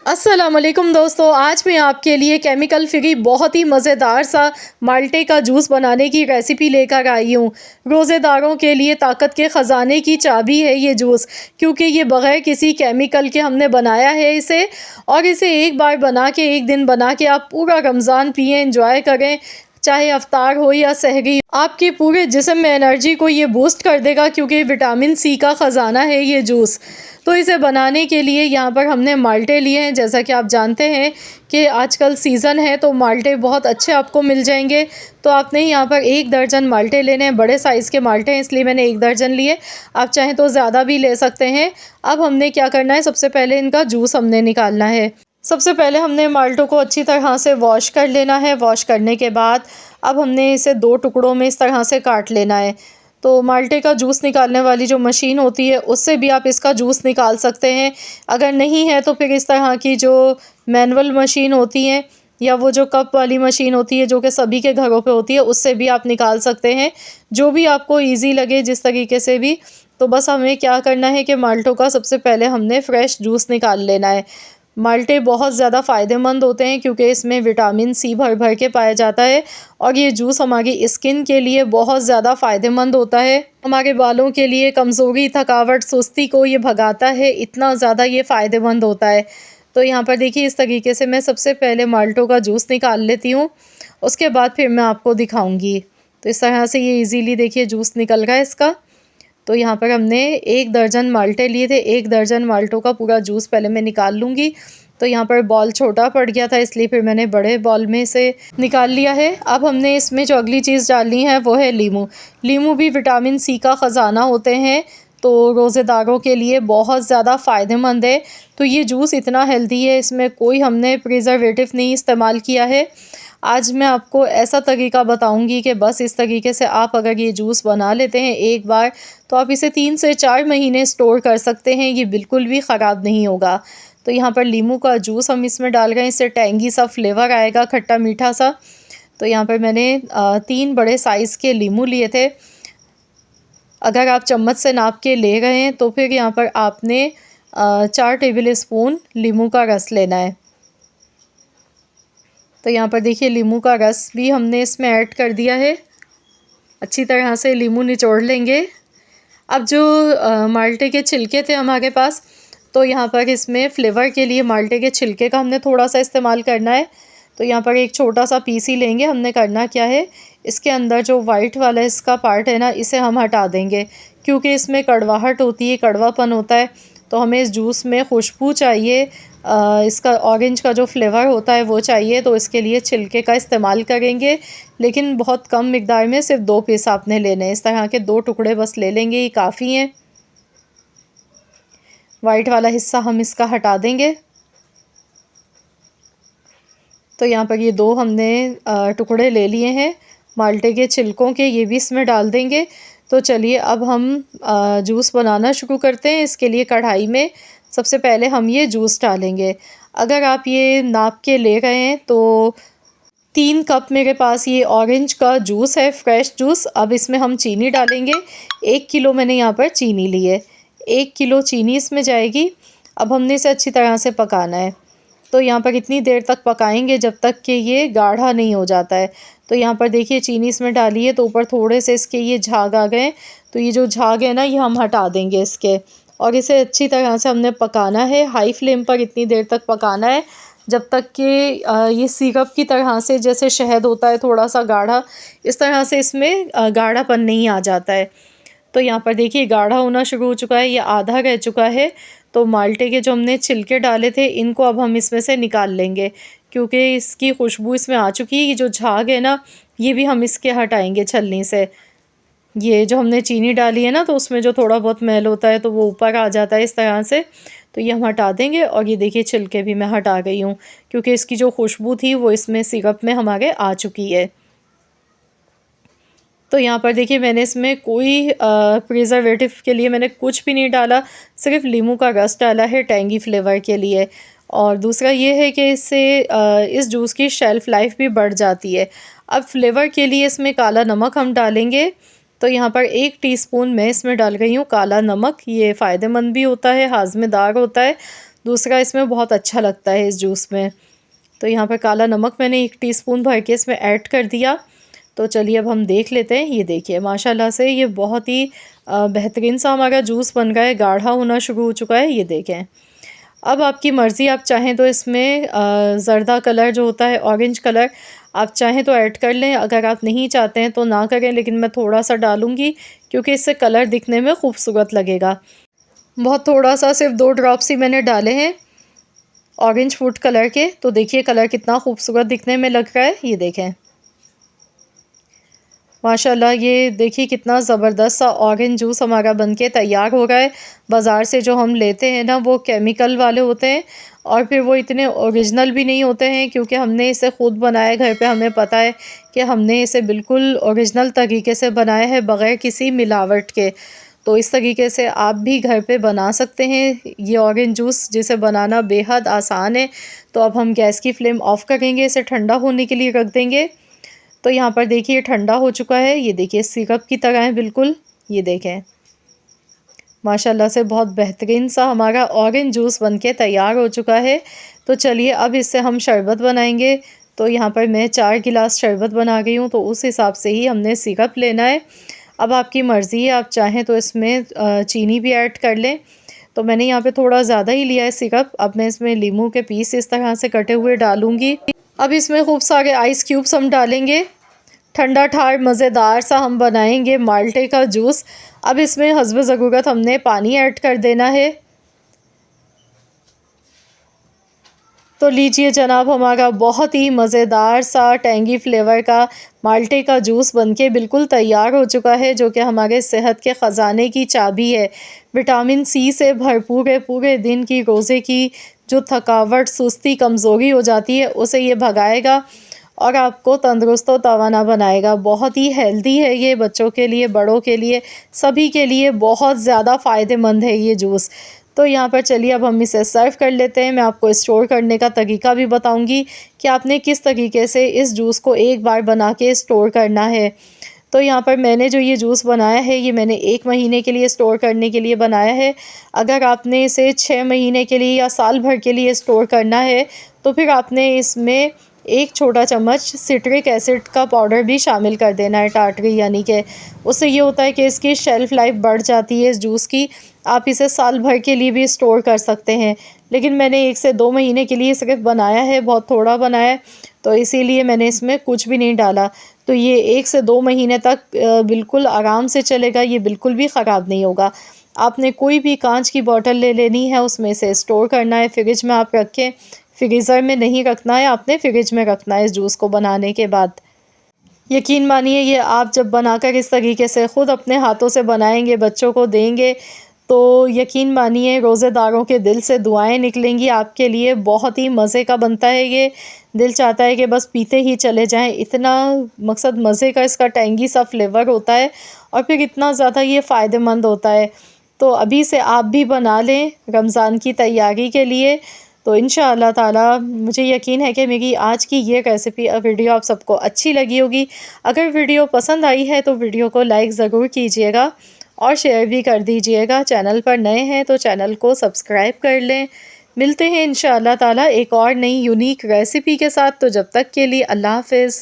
अस्सलाम वालेकुम दोस्तों, आज मैं आपके लिए केमिकल फ्री बहुत ही मज़ेदार सा माल्टे का जूस बनाने की रेसिपी लेकर आई हूँ। रोज़ेदारों के लिए ताकत के ख़जाने की चाबी है ये जूस, क्योंकि ये बग़ैर किसी केमिकल के हमने बनाया है इसे। और इसे एक बार बना के, एक दिन बना के आप पूरा रमज़ान पिएँ, एंजॉय करें, चाहे अफ्तार हो या सहरी। आपके पूरे जिस्म में एनर्जी को ये बूस्ट कर देगा, क्योंकि विटामिन सी का ख़जाना है ये जूस। तो इसे बनाने के लिए यहाँ पर हमने माल्टे लिए हैं। जैसा कि आप जानते हैं कि आजकल सीज़न है, तो माल्टे बहुत अच्छे आपको मिल जाएंगे। तो आपने यहाँ पर 1 दर्जन माल्टे लेने हैं। बड़े साइज़ के माल्टे हैं, इसलिए मैंने 1 दर्जन लिए। आप चाहें तो ज़्यादा भी ले सकते हैं। अब हमने क्या करना है, सबसे पहले इनका जूस हमने निकालना है। सबसे पहले हमने माल्टों को अच्छी तरह से वॉश कर लेना है। वॉश करने के बाद अब हमने इसे 2 टुकड़ों में इस तरह से काट लेना है। तो माल्टे का जूस निकालने वाली जो मशीन होती है, उससे भी आप इसका जूस निकाल सकते हैं। अगर नहीं है तो फिर इस तरह की जो मैनुअल मशीन होती हैं, या वो जो कप वाली मशीन होती है जो कि सभी के घरों पे होती है, उससे भी आप निकाल सकते हैं। जो भी आपको ईज़ी लगे, जिस तरीके से भी। तो बस हमें क्या करना है कि माल्टों का सबसे पहले हमने फ़्रेश जूस निकाल लेना है। माल्टे बहुत ज़्यादा फ़ायदेमंद होते हैं, क्योंकि इसमें विटामिन सी भर भर के पाया जाता है। और ये जूस हमारी स्किन के लिए बहुत ज़्यादा फ़ायदेमंद होता है। हमारे बालों के लिए कमज़ोरी, थकावट, सुस्ती को ये भगाता है। इतना ज़्यादा ये फ़ायदेमंद होता है। तो यहाँ पर देखिए, इस तरीके से मैं सबसे पहले माल्टों का जूस निकाल लेती हूँ। उसके बाद फिर मैं आपको दिखाऊँगी। तो इस तरह से ये ईज़िली देखिए जूस निकल रहा है इसका। तो यहाँ पर हमने 1 दर्जन माल्टे लिए थे। 1 दर्जन माल्टों का पूरा जूस पहले मैं निकाल लूँगी। तो यहाँ पर बॉल छोटा पड़ गया था, इसलिए फिर मैंने बड़े बॉल में से निकाल लिया है। अब हमने इसमें जो अगली चीज़ डालनी है वो है नींबू। नींबू भी विटामिन सी का ख़जाना होते हैं, तो रोज़ेदारों के लिए बहुत ज़्यादा फ़ायदेमंद है। तो ये जूस इतना हेल्दी है, इसमें कोई हमने प्रिजर्वेटिव नहीं इस्तेमाल किया है। आज मैं आपको ऐसा तरीका बताऊंगी कि बस इस तरीके से आप अगर ये जूस बना लेते हैं एक बार, तो आप इसे 3 से 4 महीने स्टोर कर सकते हैं। ये बिल्कुल भी ख़राब नहीं होगा। तो यहाँ पर नींबू का जूस हम इसमें डाल रहे हैं, इससे टेंगी सा फ्लेवर आएगा, खट्टा मीठा सा। तो यहाँ पर मैंने 3 बड़े साइज़ के नींबू लिए थे। अगर आप चम्मच से नाप के ले रहे हैं, तो फिर यहाँ पर आपने 4 टेबल स्पून नींबू का रस लेना है। तो यहाँ पर देखिए, नींबू का रस भी हमने इसमें ऐड कर दिया है। अच्छी तरह से नींबू निचोड़ लेंगे। अब जो माल्टे के छिलके थे हमारे पास, तो यहाँ पर इसमें फ्लेवर के लिए माल्टे के छिलके का हमने थोड़ा सा इस्तेमाल करना है। तो यहाँ पर एक छोटा सा पीस ही लेंगे। हमने करना क्या है, इसके अंदर जो वाइट वाला इसका पार्ट है ना, इसे हम हटा देंगे, क्योंकि इसमें कड़वाहट होती है, कड़वापन होता है। तो हमें इस जूस में खुशबू चाहिए, इसका ऑरेंज का जो फ्लेवर होता है वो चाहिए। तो इसके लिए छिलके का इस्तेमाल करेंगे, लेकिन बहुत कम मिकदार में, सिर्फ 2 पीस आपने लेने हैं। इस तरह के 2 टुकड़े बस ले लेंगे, ये काफ़ी हैं। वाइट वाला हिस्सा हम इसका हटा देंगे। तो यहाँ पर ये 2 हमने टुकड़े ले लिए हैं माल्टे के छिलकों के, ये भी इसमें डाल देंगे। तो चलिए अब हम जूस बनाना शुरू करते हैं। इसके लिए कढ़ाई में सबसे पहले हम ये जूस डालेंगे। अगर आप ये नाप के ले रहे हैं, तो 3 कप मेरे पास ये ऑरेंज का जूस है, फ्रेश जूस। अब इसमें हम चीनी डालेंगे। 1 किलो मैंने यहाँ पर चीनी ली है। 1 किलो चीनी इसमें जाएगी। अब हमने इसे अच्छी तरह से पकाना है। तो यहाँ पर इतनी देर तक पकाएंगे जब तक कि ये गाढ़ा नहीं हो जाता है। तो यहाँ पर देखिए, चीनी इसमें डाली है, तो ऊपर थोड़े से इसके ये झाग आ गए। तो ये जो झाग है ना, ये हम हटा देंगे इसके। और इसे अच्छी तरह से हमने पकाना है, हाई फ्लेम पर इतनी देर तक पकाना है जब तक कि ये सिरप की तरह से, जैसे शहद होता है थोड़ा सा गाढ़ा, इस तरह से इसमें गाढ़ापन नहीं आ जाता है। तो यहाँ पर देखिए, गाढ़ा होना शुरू हो चुका है, ये आधा रह चुका है। तो माल्टे के जो हमने छिलके डाले थे, इनको अब हम इसमें से निकाल लेंगे, क्योंकि इसकी खुशबू इसमें आ चुकी है। ये जो झाग है ना, ये भी हम इसके हटाएंगे छलनी से। ये जो हमने चीनी डाली है ना, तो उसमें जो थोड़ा बहुत मैल होता है, तो वो ऊपर आ जाता है इस तरह से। तो ये हम हटा देंगे। और ये देखिए, छिलके भी मैं हटा गई हूँ, क्योंकि इसकी जो खुशबू थी वो इसमें सिरप में हमारे आ चुकी है। तो यहाँ पर देखिए, मैंने इसमें कोई प्रिजर्वेटिव के लिए मैंने कुछ भी नहीं डाला, सिर्फ नींबू का रस डाला है टेंगी फ्लेवर के लिए। और दूसरा ये है कि इससे इस जूस की शेल्फ़ लाइफ भी बढ़ जाती है। अब फ्लेवर के लिए इसमें काला नमक हम डालेंगे। तो यहाँ पर 1 टीस्पून मैं इसमें डाल रही हूँ काला नमक। ये फ़ायदेमंद भी होता है, हाज़मेदार होता है। दूसरा इसमें बहुत अच्छा लगता है इस जूस में। तो यहाँ पर काला नमक मैंने 1 टीस्पून भर के इसमें ऐड कर दिया। तो चलिए अब हम देख लेते हैं। ये देखिए माशाल्लाह से ये बहुत ही बेहतरीन सा हमारा जूस बन गया है, गाढ़ा होना शुरू हो चुका है। ये देखें। अब आपकी मर्ज़ी, आप चाहें तो इसमें ज़र्दा कलर जो होता है, ऑरेंज कलर, आप चाहें तो ऐड कर लें। अगर आप नहीं चाहते हैं तो ना करें, लेकिन मैं थोड़ा सा डालूँगी क्योंकि इससे कलर दिखने में खूबसूरत लगेगा। बहुत थोड़ा सा, सिर्फ 2 ड्रॉप्स ही मैंने डाले हैं ऑरेंज फूड कलर के। तो देखिए कलर कितना खूबसूरत दिखने में लग रहा है। ये देखें माशाल्लाह, ये देखिए कितना ज़बरदस्त सा ऑरेंज जूस हमारा बनके तैयार हो रहा है। बाज़ार से जो हम लेते हैं ना, वो केमिकल वाले होते हैं और फिर वो इतने ओरिजिनल भी नहीं होते हैं, क्योंकि हमने इसे ख़ुद बनाया घर पे। हमें पता है कि हमने इसे बिल्कुल ओरिजिनल तरीके से बनाया है, बग़ैर किसी मिलावट के। तो इस तरीके से आप भी घर पे बना सकते हैं ये ऑरेंज जूस, जिसे बनाना बेहद आसान है। तो अब हम गैस की फ्लेम ऑफ़ करेंगे, इसे ठंडा होने के लिए रख देंगे। तो यहाँ पर देखिए ठंडा हो चुका है। ये देखिए सिरप की तरह है बिल्कुल। ये देखें माशाल्लाह से बहुत बेहतरीन सा हमारा ऑरेंज जूस बनके तैयार हो चुका है। तो चलिए अब इससे हम शरबत बनाएंगे। तो यहाँ पर मैं 4 गिलास शरबत बना गई हूँ, तो उस हिसाब से ही हमने सिरप लेना है। अब आपकी मर्ज़ी है, आप चाहें तो इसमें चीनी भी ऐड कर लें। तो मैंने यहाँ पे थोड़ा ज़्यादा ही लिया है सिरप। अब मैं इसमें नींबू के पीस इस तरह से कटे हुए डालूँगी। अब इसमें खूब सारे आइस क्यूब्स हम डालेंगे। ठंडा ठार मज़ेदार सा हम बनाएंगे माल्टे का जूस। अब इसमें हस्ब ज़रूरत हमने पानी ऐड कर देना है। तो लीजिए जनाब, हमारा बहुत ही मज़ेदार सा टेंगी फ्लेवर का माल्टे का जूस बनके बिल्कुल तैयार हो चुका है, जो कि हमारे सेहत के ख़जाने की चाबी है। विटामिन सी से भरपूर है। पूरे दिन की रोज़े की जो थकावट, सुस्ती, कमज़ोरी हो जाती है, उसे ये भगाएगा और आपको तंदुरुस्त और तवाना बनाएगा। बहुत ही हेल्दी है ये, बच्चों के लिए, बड़ों के लिए, सभी के लिए बहुत ज़्यादा फ़ायदेमंद है ये जूस। तो यहाँ पर चलिए अब हम इसे सर्व कर लेते हैं। मैं आपको स्टोर करने का तरीका भी बताऊँगी कि आपने किस तरीके से इस जूस को एक बार बना के स्टोर करना है। तो यहाँ पर मैंने जो ये जूस बनाया है, ये मैंने 1 महीने के लिए स्टोर करने के लिए बनाया है। अगर आपने इसे 6 महीने के लिए या साल भर के लिए स्टोर करना है, तो फिर आपने इसमें 1 छोटा चम्मच सिट्रिक एसिड का पाउडर भी शामिल कर देना है, टाटरी यानी कि। उससे ये होता है कि इसकी शेल्फ़ लाइफ बढ़ जाती है इस जूस की। आप इसे साल भर के लिए भी स्टोर कर सकते हैं, लेकिन मैंने 1 से 2 महीने के लिए सिर्फ बनाया है, बहुत थोड़ा बनाया है, तो इसीलिए मैंने इसमें कुछ भी नहीं डाला। तो ये 1 से 2 महीने तक बिल्कुल आराम से चलेगा, ये बिल्कुल भी ख़राब नहीं होगा। आपने कोई भी कांच की बॉटल ले लेनी है, उसमें से स्टोर करना है, फ्रिज में आप रखें। फ्रीज़र में नहीं रखना है, आपने फ्रिज में रखना है इस जूस को बनाने के बाद। यकीन मानिए, ये आप जब बनाकर इस तरीके से ख़ुद अपने हाथों से बनाएंगे, बच्चों को देंगे, तो यकीन मानिए रोज़ेदारों के दिल से दुआएं निकलेंगी आपके लिए। बहुत ही मज़े का बनता है ये, दिल चाहता है कि बस पीते ही चले जाएं। इतना मकसद मज़े का इसका टेंगी सा फ्लेवर होता है और फिर इतना ज़्यादा ये फ़ायदेमंद होता है। तो अभी से आप भी बना लें रमज़ान की तैयारी के लिए। तो इंशाअल्लाह ताला मुझे यकीन है कि मेरी आज की ये रेसिपी वीडियो आप सबको अच्छी लगी होगी। अगर वीडियो पसंद आई है तो वीडियो को लाइक ज़रूर कीजिएगा और शेयर भी कर दीजिएगा। चैनल पर नए हैं तो चैनल को सब्सक्राइब कर लें। मिलते हैं इंशाअल्लाह ताला एक और नई यूनिक रेसिपी के साथ। तो जब तक के लिए अल्लाह हाफ़िज़।